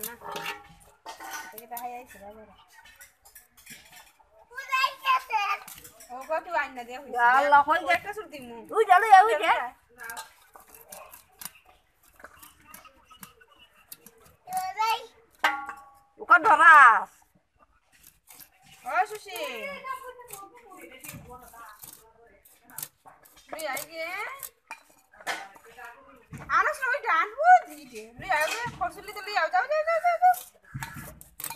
না এটা হাই আইছে বাবা ও কত আইনা দে হইছে আল্লাহ হই একটা সুর দিমু ওই জানো ওই যে ওকা ধরাস ও সুশি রে আইগে আনস না ওই ডান ও দিদে রে আইগে ফসলি তো লিয়াও যাও যাও যাও যাও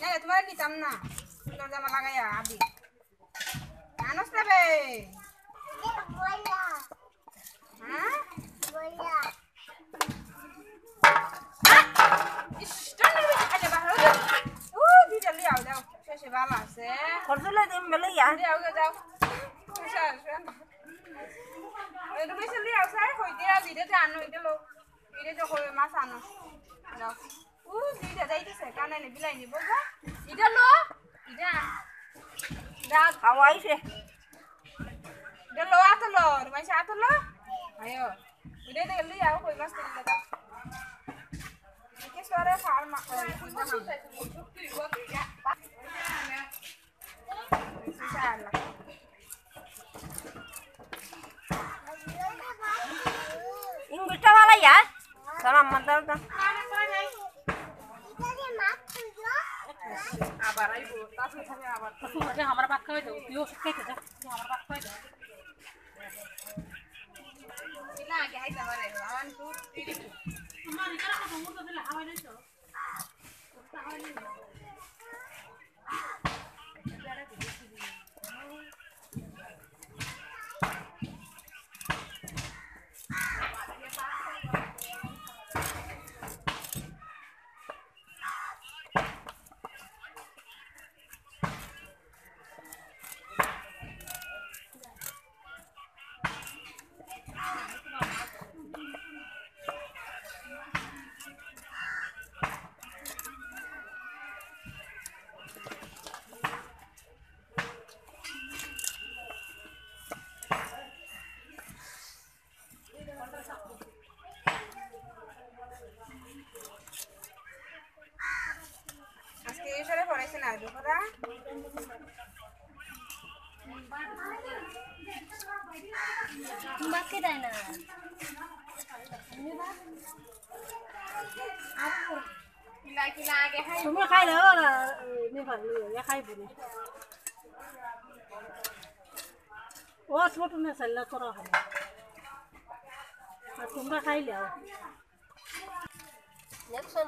না তোমার নিতাম না তোর জামা লাগাইয়া আবি আনস না বে বইয়া হ্যাঁ বইয়া ইস্টানে খালি বাহির ও দিদে লিয়াও যাও শেষে ভালো আছে ফসলি দিম বলে ইয়া লিয়াও যাও শেষ এই তুমি চলি আউসাই হই দিয়া দিদে জানো এটা লো দিদে তো কই মাছ আনো দাও ও দিদে যাইতেছে কানে নে বিলাই নিব যা ইদা লো ইদা দা খাওয়াইছে দে লো আতলো মাইছে আতলো আয়ো ইদে দে লি আও কই মাছ দিলে দাও কে সরে ফার্মা কই না তুই গো দিয়া ইনশাআল্লাহ Ingwita wala ya? Salam mantal ta. আবার আইবো তাসে থাকে আবার তুমি আমার ভাত খাওয়াই দাও তুইও খেতে যা তুই আমার ভাত খাওয়াই দাও ইলা আগে হাইতা পারে 1 2 3 তোমার ইকারা তো মুরতো দিলে হাওয়াই দিছো ওটা হাওয়াই দিছো আজকে এসরে পড়াইছেন আর দুপুরা বাকি দেয় না তুমি খাই দাও না খাইব ও ছোট না চাইলে করা হবে আর তোমরা খাইলেও নেক্সট